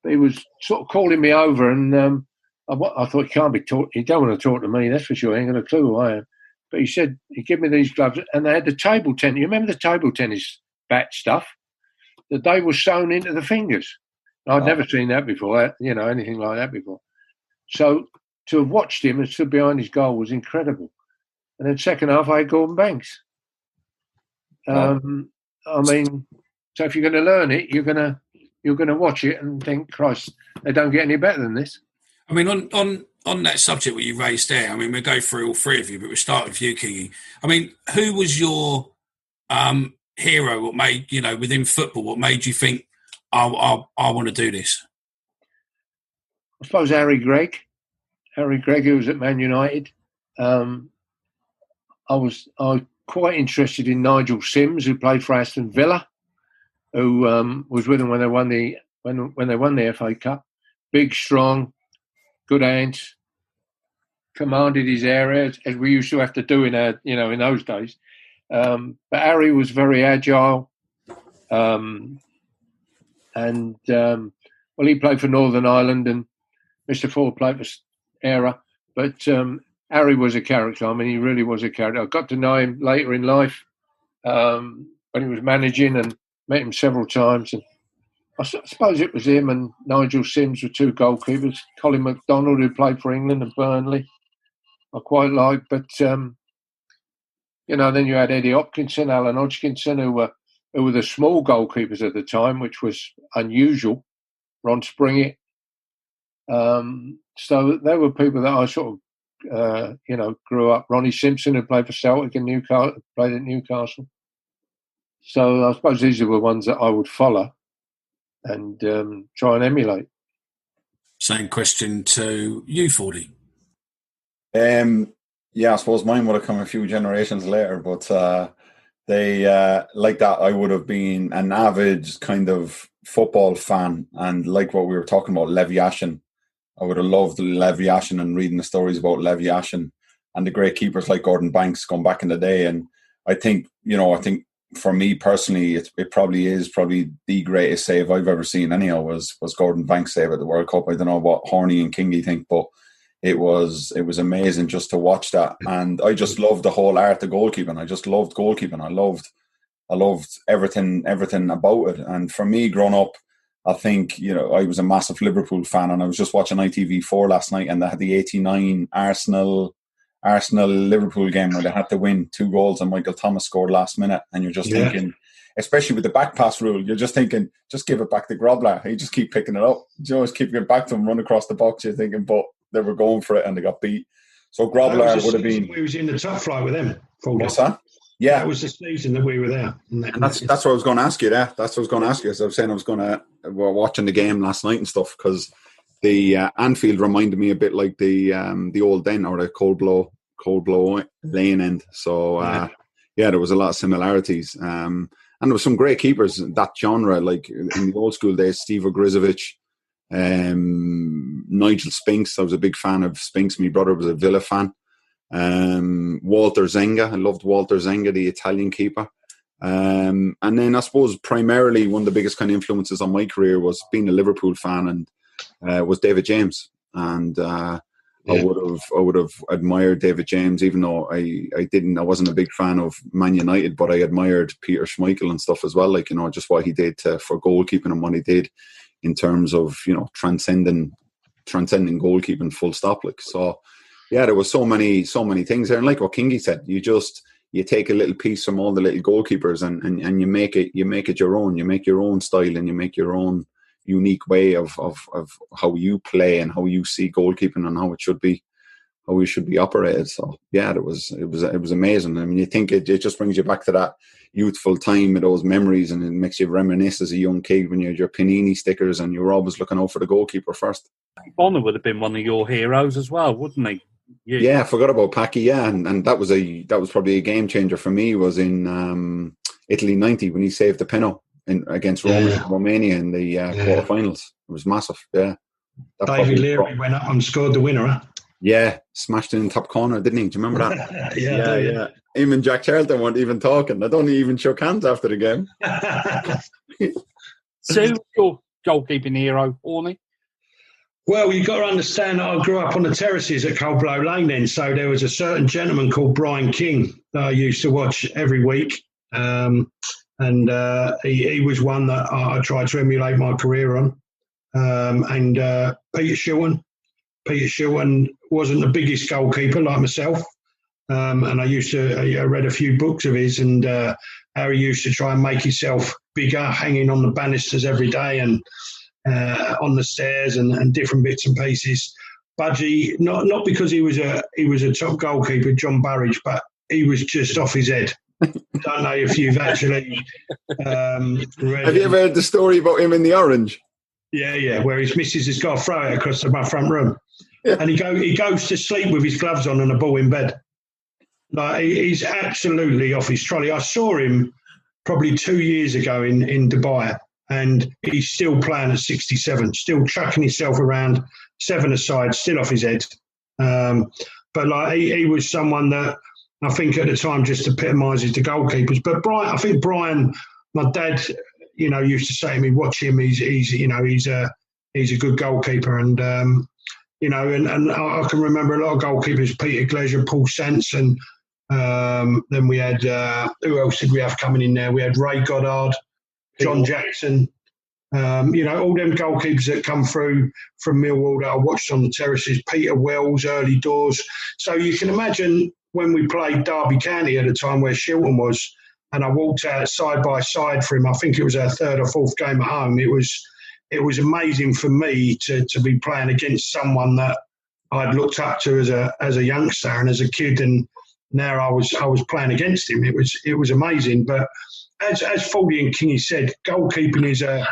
he was sort of calling me over, and I thought, he can't be taught. He don't want to talk to me, that's for sure. He ain't got a clue who I am. But he said, he gave me these gloves, and they had the table tennis. You remember the table tennis bat stuff? That they were sewn into the fingers. I'd never seen that before, anything like that before. So to have watched him and stood behind his goal was incredible. And then second half, I had Gordon Banks. I mean, so if you're going to learn it, you're going to watch it and think, Christ, they don't get any better than this. I mean, on that subject what you raised there, I mean, we'll go through all three of you, but we'll start with you, Kingy. I mean, who was your hero? What made, within football, what made you think, I want to do this? I suppose Harry Gregg, who was at Man United. I was quite interested in Nigel Sims, who played for Aston Villa, who was with them when they won the FA Cup. Big, strong, good hands, commanded his area as we used to have to do in those days. But Harry was very agile, and he played for Northern Ireland, and Mr. Forde played for Era. But Harry was a character. I mean, he really was a character. I got to know him later in life when he was managing, and met him several times. And I suppose it was him and Nigel Sims were two goalkeepers. Colin MacDonald, who played for England and Burnley, I quite liked. But then you had Eddie Hopkinson, Alan Hodgkinson, who were the small goalkeepers at the time, which was unusual. Ron Springett. So they were people that I sort of, grew up. Ronnie Simpson, who played for Celtic and Newcastle, played at Newcastle. So I suppose these are the ones that I would follow and try and emulate. Same question to you, Fordy. I suppose mine would have come a few generations later, but they like that. I would have been an avid kind of football fan, and like what we were talking about, Levi Ashen. I would have loved Levi Ashen and reading the stories about Levi Ashen and the great keepers like Gordon Banks going back in the day. And I think for me personally, it probably is the greatest save I've ever seen. Anyhow, was Gordon Banks' save at the World Cup. I don't know what Horne and Kingy think, but it was amazing just to watch that. And I just loved the whole art of goalkeeping. I just loved goalkeeping. I loved everything about it. And for me, growing up, I think I was a massive Liverpool fan, and I was just watching ITV4 last night, and they had the '89 Arsenal Liverpool game where they had to win 2 goals and Michael Thomas scored last minute, and you're just thinking, especially with the back pass rule, you're just thinking, just give it back to Grobler. He just keep picking it up. Just keep it back to him, run across the box. You're thinking, but they were going for it and they got beat. So Grobler would have been. We was in the top flight with them. What's that? Yeah, that was the season that we were there. And that's what I was going to ask you. That's what I was going to ask you. As I was saying, we're watching the game last night and stuff, because the Anfield reminded me a bit like the old Den, or the Cold Blow Lane end. So there was a lot of similarities. And there were some great keepers in that genre, like in the old school days, Steve Ogrizovic, Nigel Spinks. I was a big fan of Spinks. My brother was a Villa fan. Walter Zenga. I loved Walter Zenga, the Italian keeper. And then I suppose primarily one of the biggest kind of influences on my career was being a Liverpool fan, and was David James. And I would have admired David James, even though I wasn't a big fan of Man United, but I admired Peter Schmeichel and stuff as well. Like, just what he did for goalkeeping and what he did in terms of, transcending goalkeeping full stop. Like, so yeah, there was so many things there. And like what Kingy said, you take a little piece from all the little goalkeepers and you make it your own. You make your own style, and you make your own unique way of how you play and how you see goalkeeping and how it should be operated. So yeah, it was amazing. I mean, you think it just brings you back to that youthful time with those memories, and it makes you reminisce as a young kid when you had your Panini stickers and you were always looking out for the goalkeeper first. Bonner would have been one of your heroes as well, wouldn't he? Yeah, I forgot about Packy. Yeah, and that was probably a game changer for me. Was in Italy '90 when he saved the penalty against Romania in the quarterfinals. It was massive. Yeah, David Leary went up and scored the winner. Huh? Yeah, smashed it in the top corner, didn't he? Do you remember that? Yeah. Him and Jack Charlton weren't even talking. They don't even shook hands after the game. So, your goalkeeping hero, Horne? Well, you've got to understand that I grew up on the terraces at Coldblow Lane then, so there was a certain gentleman called Bryan King that I used to watch every week. And he was one that I tried to emulate my career on. And Peter Shilton wasn't the biggest goalkeeper like myself. And I read a few books of his, and how he used to try and make himself bigger, hanging on the banisters every day and on the stairs and different bits and pieces. Budgie, not because he was a top goalkeeper, John Burridge, but he was just off his head. Don't know if you've actually read. Have you ever heard the story about him in the orange? Yeah, where his missus has got to throw it across my front room. Yeah. And he goes to sleep with his gloves on and a ball in bed. Like, he's absolutely off his trolley. I saw him probably 2 years ago in Dubai, and he's still playing at 67, still chucking himself around, 7-a-side, still off his head. But like he was someone that I think at the time just epitomises the goalkeepers. But Bryan, my dad, used to say to me, watch him. He's a good goalkeeper, and and I can remember a lot of goalkeepers: Peter Gleasure, Paul Sanson. Then we had who else did we have coming in there? We had Ray Goddard, John Jackson. All them goalkeepers that come through from Millwall that I watched on the terraces. Peter Wells, early doors. So you can imagine when we played Derby County at the time where Shilton was, and I walked out side by side for him. I think it was our third or fourth game at home. It was amazing for me to be playing against someone that I'd looked up to as a youngster and as a kid, and now I was playing against him. It was amazing. But as Forde and Kingy said, goalkeeping is a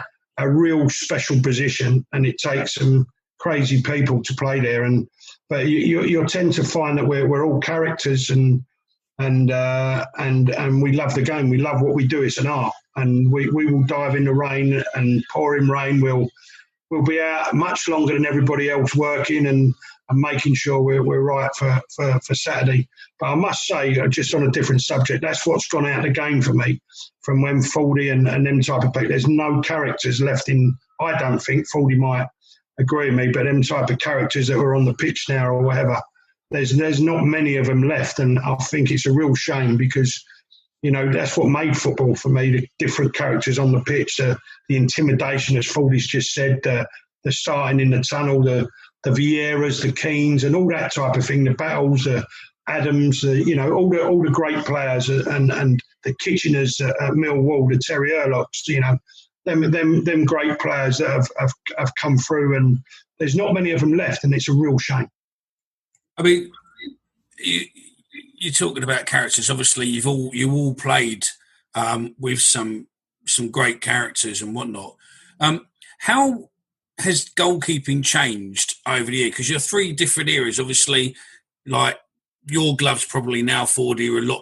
real special position, and it takes some crazy people to play there. But you'll tend to find that we're all characters, and we love the game. We love what we do. It's an art, and we will dive in the rain and pouring rain. We'll be out much longer than everybody else working and making sure we're right for Saturday. But I must say, just on a different subject, that's what's gone out of the game for me from when Forde and them type of people. There's no characters left in, I don't think, Forde might agree with me, but them type of characters that are on the pitch now or whatever, there's not many of them left. And I think it's a real shame because, that's what made football for me, the different characters on the pitch, the intimidation, as Forde's just said, the starting in the tunnel, the Vieiras, the Keanes, and all that type of thing, the Battles, the Adams, all the great players, and the Kitcheners at Millwall, the Terry Erlocks, them great players that have come through, and there's not many of them left, and it's a real shame. I mean, you're talking about characters. Obviously, you all played with some great characters and whatnot. How has goalkeeping changed over the year? Because you're three different eras. Obviously, like your gloves probably now, Forde, are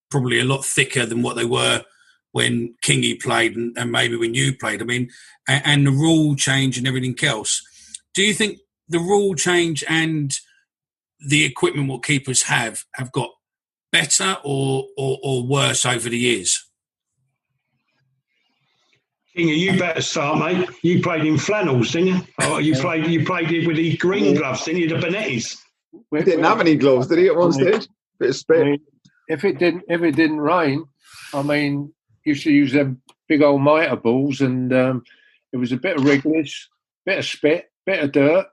probably a lot thicker than what they were when Kingy played and maybe when you played. I mean, and the rule change and everything else. Do you think the rule change and the equipment what keepers have got better or worse over the years? Kingy, you better start, mate. You played in flannels, didn't you? Oh, you played it with the green gloves, didn't you? The Benettis. We didn't have any gloves, did he? At one stage, bit of spit. I mean, if it didn't rain, used to use them big old mitre balls, and it was a bit of Wrigley's, bit of spit, bit of dirt,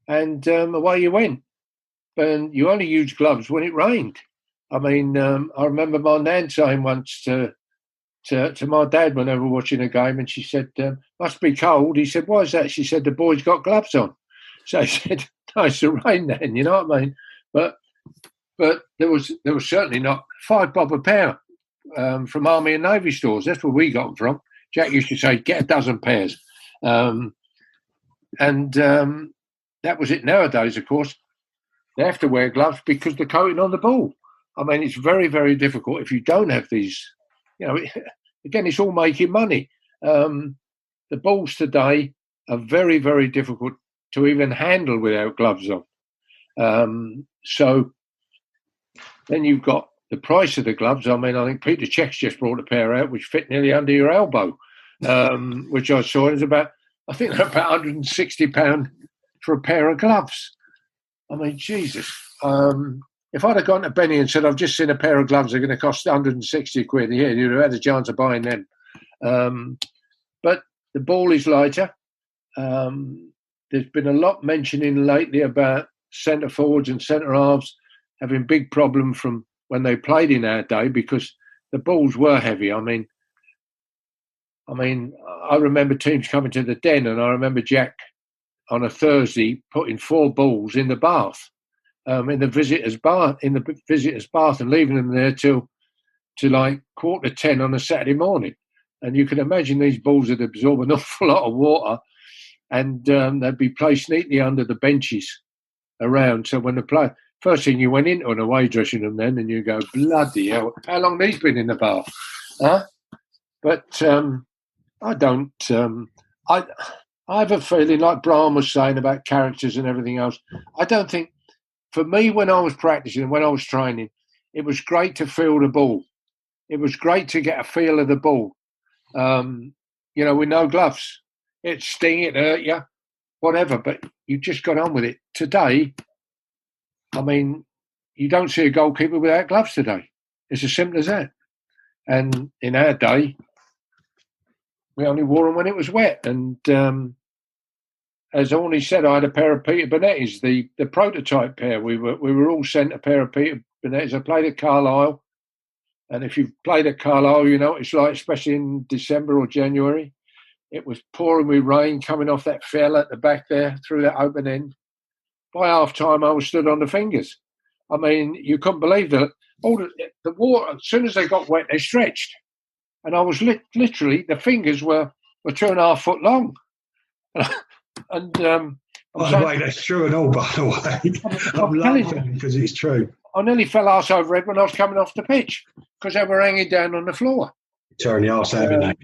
and away you went. And you only used gloves when it rained. I mean, I remember my nan saying once to my dad when they were watching a game, and she said, "Must be cold." He said, "Why is that?" She said, "The boy's got gloves on." So he said, "No, it's the rain then." You know what I mean? But there was certainly not £5 a pair from Army and Navy stores. That's where we got them from. Jack used to say, "Get a dozen pairs," and that was it. Nowadays, of course, they have to wear gloves because the coating on the ball. I mean, it's very, very difficult if you don't have these. Again, it's all making money. The balls today are very, very difficult to even handle without gloves on. So then you've got the price of the gloves. I mean, I think Peter Cech's just brought a pair out which fit nearly under your elbow, which I saw. It was about, I think they're about £160 for a pair of gloves. I mean, Jesus. If I'd have gone to Benny and said, I've just seen a pair of gloves, they're going to cost 160 quid a year, you'd have had a chance of buying them. But the ball is lighter. There's been a lot mentioning lately about centre forwards and centre halves having big problem from when they played in our day because the balls were heavy. I mean, I remember teams coming to the Den, and I remember Jack on a Thursday putting 4 balls in the bath, in the visitors' bath, and leaving them there till like 10:15 on a Saturday morning. And you can imagine these balls would absorb an awful lot of water, and they'd be placed neatly under the benches around. So when the player, first thing you went into an away dressing room then, and you go, bloody hell, how long these been in the bath? Huh? But I don't. I have a feeling, like Brian was saying about characters and everything else. I don't think, for me, when I was practicing and when I was training, it was great to feel the ball. It was great to get a feel of the ball. With no gloves. It sting, it hurt you, whatever, but you just got on with it. Today, I mean, you don't see a goalkeeper without gloves today. It's as simple as that. And in our day, we only wore them when it was wet. And as Horne said, I had a pair of Peter Bonettis, the prototype pair. We were all sent a pair of Peter Bonettis. I played at Carlisle. And if you've played at Carlisle, you know what it's like, especially in December or January. It was pouring with rain coming off that fell at the back there through that open end. By half-time, I was stood on the fingers. I mean, you couldn't believe that. All the water, as soon as they got wet, they stretched. And I was literally, the fingers were 2.5 foot long. And by the way, that's true and all, by the way. I'm laughing because it's true. I nearly fell arse over head when I was coming off the pitch because they were hanging down on the floor. Turn the arse out of that.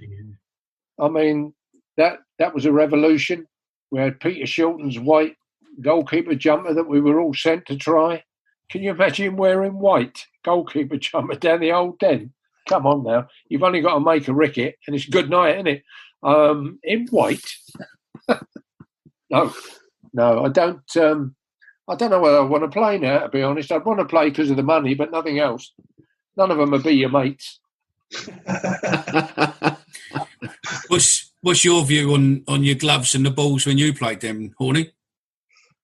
I mean, that was a revolution. We had Peter Shilton's white goalkeeper jumper that we were all sent to try. Can you imagine wearing white goalkeeper jumper down the old Den? Come on now. You've only got to make a ricket and it's good night, isn't it? In white. No, I don't. I don't know whether I want to play now, to be honest. I'd want to play because of the money, but nothing else. None of them would be your mates. What's your view on your gloves and the balls when you played them, Horne?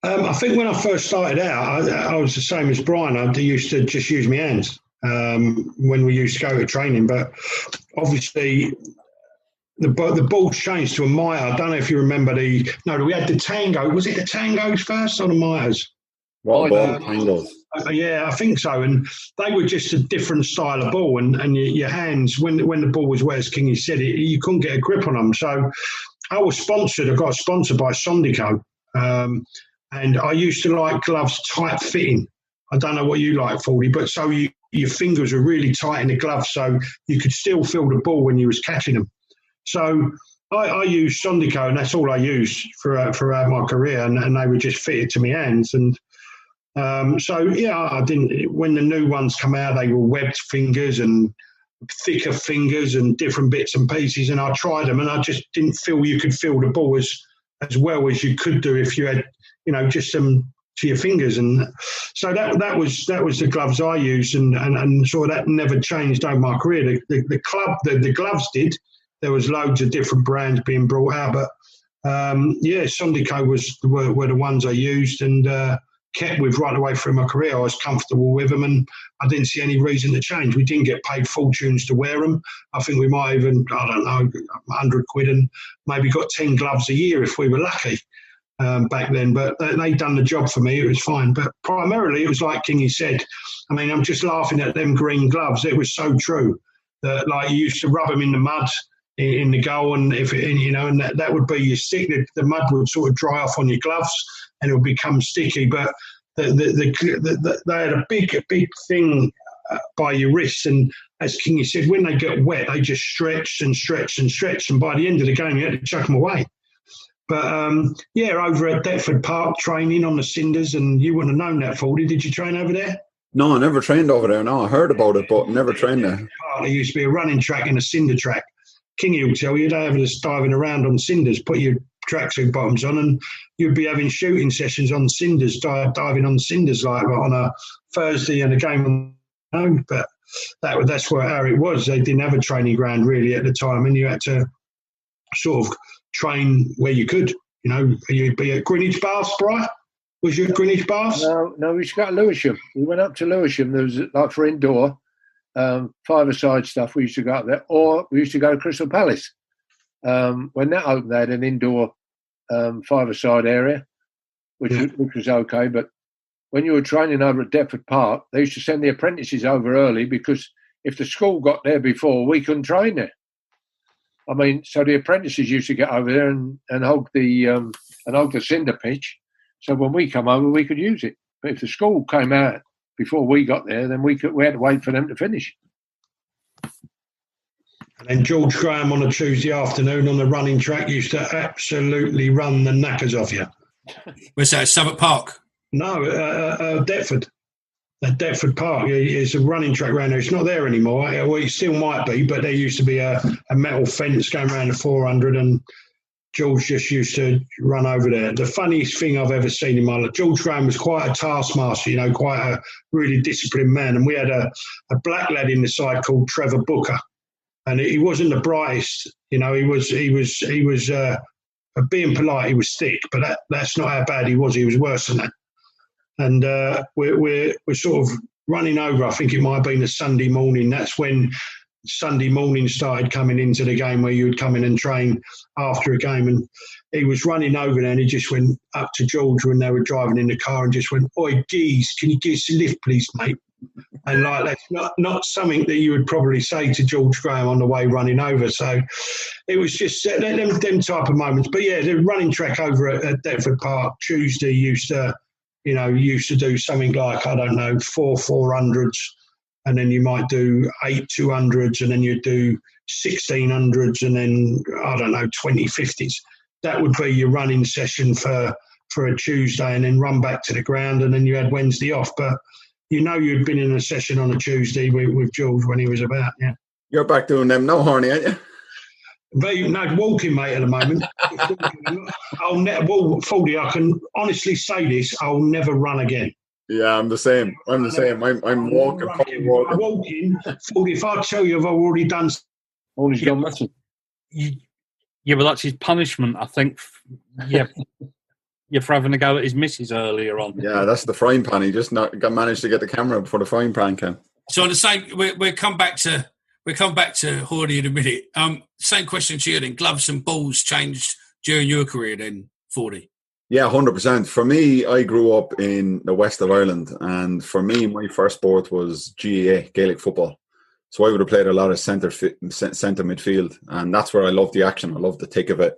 I think when I first started out, I was the same as Brian. I used to just use my hands when we used to go to training. But obviously, the balls changed to a mitre. I don't know if you remember we had the Tango. Was it the Tangos first or the mitres? Tangos. Yeah, I think so. And they were just a different style of ball. And your hands, when the ball was wet, as Kingy said, you couldn't get a grip on them. So I was sponsored. I got sponsored by Sondico. And I used to like gloves tight fitting. I don't know what you like, Forde, but so your fingers were really tight in the gloves so you could still feel the ball when you was catching them. So I used Sondico, and that's all I used throughout my career, and they were just fitted to my hands. And I didn't. When the new ones come out, they were webbed fingers and thicker fingers and different bits and pieces. And I tried them, and I just didn't feel you could feel the ball as well as you could do if you had, just some to your fingers. And so that was the gloves I used, and so that never changed over my career. The gloves did. There was loads of different brands being brought out, but Sondico were the ones I used and kept with right away through my career. I was comfortable with them, and I didn't see any reason to change. We didn't get paid fortunes to wear them. I think we might even, I don't know, 100 quid and maybe got 10 gloves a year if we were lucky back then. But they done the job for me. It was fine. But primarily, it was like Kingy said. I mean, I'm just laughing at them green gloves. It was so true that like you used to rub them in the mud in the goal, and and that would be your stick. The mud would sort of dry off on your gloves, and it would become sticky. But they had a big thing by your wrists, and as Kingy said, when they get wet, they just stretched and stretched and stretched, and by the end of the game, you had to chuck them away. But over at Deptford Park training on the cinders, and you wouldn't have known that, Forde. Did you train over there? No, I never trained over there. No, I heard about it, but never trained there. There used to be a running track and a cinder track. Kingy will tell you they have us diving around on cinders, put your tracksuit bottoms on, and you'd be having shooting sessions on cinders, diving on cinders like on a Thursday and a game on. But that's how it was. They didn't have a training ground really at the time, and you had to sort of train where you could. You know, you'd be at Greenwich Baths, Brian. Was you at Greenwich Baths? No, we used to go to Lewisham. We went up to Lewisham. There was like for indoor. Five-a-side stuff, we used to go up there, or we used to go to Crystal Palace. When that opened, they had an indoor five-a-side area, which was okay. But when you were training over at Deptford Park, they used to send the apprentices over early because if the school got there before, we couldn't train there. I mean, so the apprentices used to get over there and hog the cinder pitch. So when we come over, we could use it. But if the school came out before we got there, then we had to wait for them to finish. And then George Graham on a Tuesday afternoon on the running track used to absolutely run the knackers off you. Where's that? Southwark Park? No, Deptford. At Deptford Park, it's a running track around there. It's not there anymore. Well, it still might be, but there used to be a metal fence going around the 400, and George just used to run over there. The funniest thing I've ever seen in my life, George Graham was quite a taskmaster, you know, quite a really disciplined man. And we had a black lad in the side called Trevor Booker, and he wasn't the brightest, you know. He was being polite. He was thick, but that's not how bad he was. He was worse than that. And we're sort of running over. I think it might have been a Sunday morning. That's when Sunday morning started coming into the game, where you would come in and train after a game. And he was running over there, and he just went up to George when they were driving in the car and just went, "Oi, geez, can you give us a lift, please, mate?" And like, that's not something that you would probably say to George Graham on the way running over. So it was just them type of moments. But yeah, the running track over at Deptford Park Tuesday used to do something like, I don't know, 4 400s, and then you might do 8 200s, and then you'd do 1600s, and then, I don't know, 20 50s. That would be your running session for a Tuesday, and then run back to the ground, and then you had Wednesday off. But you know you'd been in a session on a Tuesday with George when he was about, yeah. You're back doing them now, Horne, aren't you? No, walking, mate, at the moment. Forde, I can honestly say this, I'll never run again. Yeah, I'm the same. I'm walking. Walking, Forde, if I tell you I've already done... All he's gone missing. Yeah, well, that's his punishment, I think. Yeah. You're for having a go at his missus earlier on. Yeah, that's the frying pan. He just managed to get the camera before the frying pan came. So on the same, we'll come back to Horne in a minute. Same question to you then. Gloves and balls changed during your career then, Forde? Yeah, 100%. For me, I grew up in the west of Ireland, and for me, my first sport was GAA, Gaelic football. So I would have played a lot of centre midfield, and that's where I loved the action. I loved the tick of it.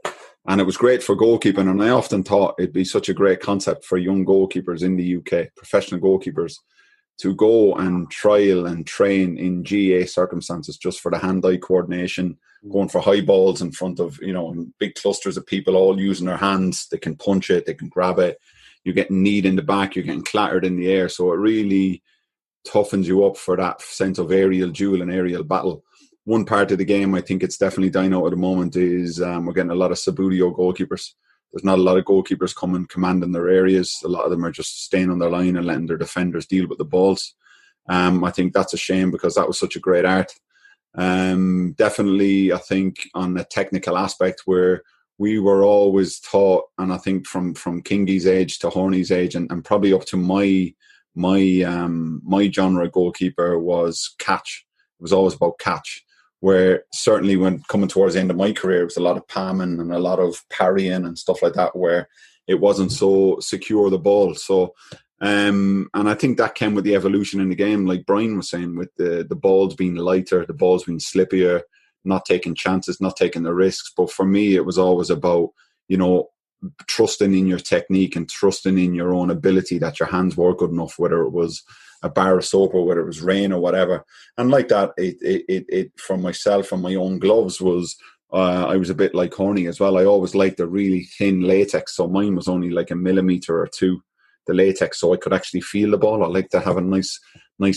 And it was great for goalkeeping, and I often thought it'd be such a great concept for young goalkeepers in the UK, professional goalkeepers, to go and trial and train in GAA circumstances just for the hand-eye coordination, going for high balls in front of, big clusters of people all using their hands. They can punch it, they can grab it. You're getting kneed in the back, you're getting clattered in the air. So it really toughens you up for that sense of aerial duel and aerial battle. One part of the game I think it's definitely dying out at the moment is we're getting a lot of Sabudio goalkeepers. There's not a lot of goalkeepers coming commanding their areas. A lot of them are just staying on their line and letting their defenders deal with the balls. I think that's a shame because that was such a great art. Definitely, I think on a technical aspect where we were always taught, and I think from Kingy's age to Horny's age, and probably up to my genre goalkeeper was catch. It was always about catch. Where certainly when coming towards the end of my career, it was a lot of palming and a lot of parrying and stuff like that, where it wasn't so secure, the ball. So, and I think that came with the evolution in the game, like Bryan was saying, with the balls being lighter, the balls being slippier, not taking chances, not taking the risks. But for me, it was always about, trusting in your technique and trusting in your own ability that your hands were good enough, whether it was a bar of soap or whether it was rain or whatever. And like that, it from myself and my own gloves was I was a bit like Horne as well. I always liked the really thin latex, so mine was only like 1 millimeter or 2, the latex, so I could actually feel the ball. I like to have a nice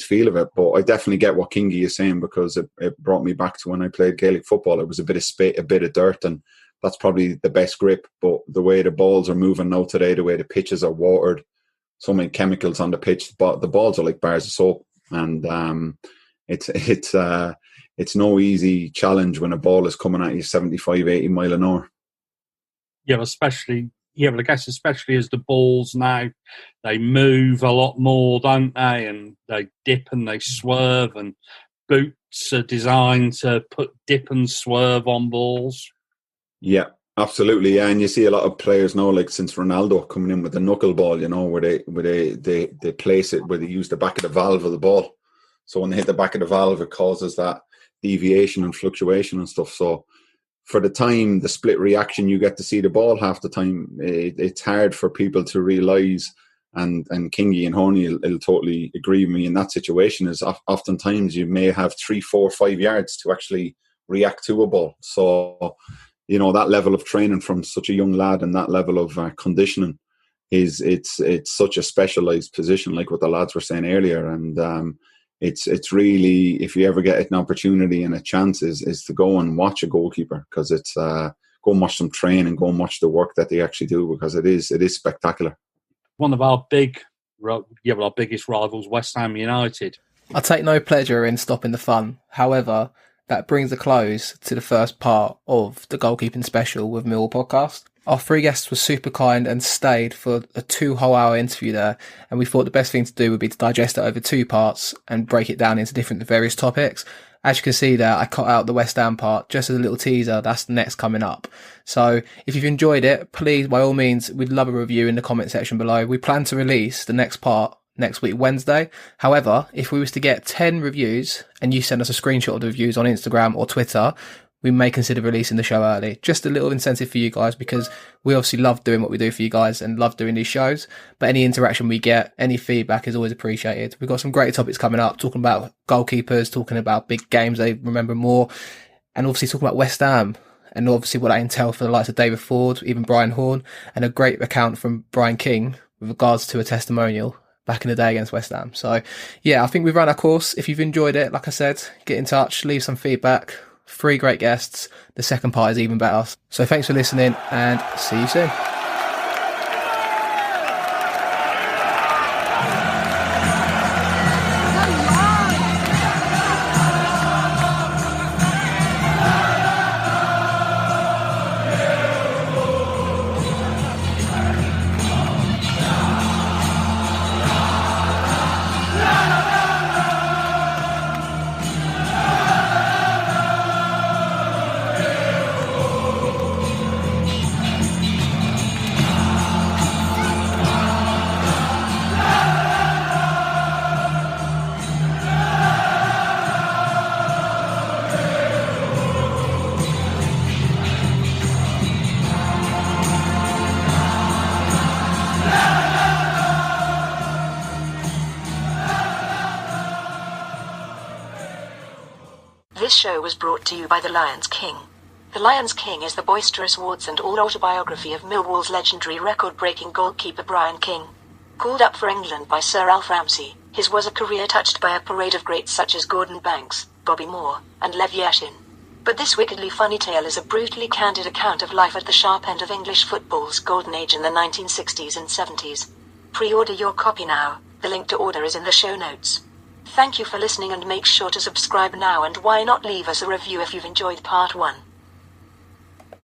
feel of it. But I definitely get what Kingy is saying, because it brought me back to when I played Gaelic football. It was a bit of dirt, and that's probably the best grip. But the way the balls are moving now today, the way the pitches are watered, so many chemicals on the pitch, but the balls are like bars of soap, and it's no easy challenge when a ball is coming at you 75, 80 mile an hour. Yeah, but I guess especially as the balls now, they move a lot more, don't they? And they dip and they swerve, and boots are designed to dip and swerve on balls. Yeah, absolutely. Yeah, and you see a lot of players now, like since Ronaldo, coming in with the knuckleball, where they place it, where they use the back of the valve of the ball. So when they hit the back of the valve, it causes that deviation and fluctuation and stuff. So for the time, the split reaction, you get to see the ball half the time. It's hard for people to realise, and Kingy and Horne will totally agree with me in that situation, is oftentimes you may have 3, 4, 5 yards to actually react to a ball. So, that level of training from such a young lad and that level of conditioning it's such a specialised position, like what the lads were saying earlier. And it's really, if you ever get an opportunity and a chance, is to go and watch a goalkeeper, because it's go and watch them train and go and watch the work that they actually do, because it is spectacular. One of our biggest rivals, West Ham United. I take no pleasure in stopping the fun. However, that brings a close to the first part of the goalkeeping special with Millwall podcast. Our 3 guests were super kind and stayed for a 2 whole hour interview there, and we thought the best thing to do would be to digest it over 2 parts and break it down into different various topics. As you can see there, I cut out the West Ham part just as a little teaser. That's the next coming up. So if you've enjoyed it, please, by all means, we'd love a review in the comment section below. We plan to release the next part next week, Wednesday. However, if we was to get 10 reviews and you send us a screenshot of the reviews on Instagram or Twitter, we may consider releasing the show early. Just a little incentive for you guys, because we obviously love doing what we do for you guys and love doing these shows. But any interaction we get, any feedback is always appreciated. We've got some great topics coming up, talking about goalkeepers, talking about big games they remember more, and obviously talking about West Ham and obviously what that entails for the likes of David Forde, even Brian Horne, and a great account from Bryan King with regards to a testimonial back in the day against West Ham. So yeah, I think we've run our course. If you've enjoyed it, like I said, get in touch, leave some feedback. 3 great guests. The second part is even better. So thanks for listening, and see you soon. This show was brought to you by The Lion's King. The Lion's King is the boisterous warts and all autobiography of Millwall's legendary record-breaking goalkeeper Bryan King. Called up for England by Sir Alf Ramsey, his was a career touched by a parade of greats such as Gordon Banks, Bobby Moore, and Lev Yashin. But this wickedly funny tale is a brutally candid account of life at the sharp end of English football's golden age in the 1960s and 70s. Pre-order your copy now. The link to order is in the show notes. Thank you for listening, and make sure to subscribe now, and why not leave us a review if you've enjoyed part 1.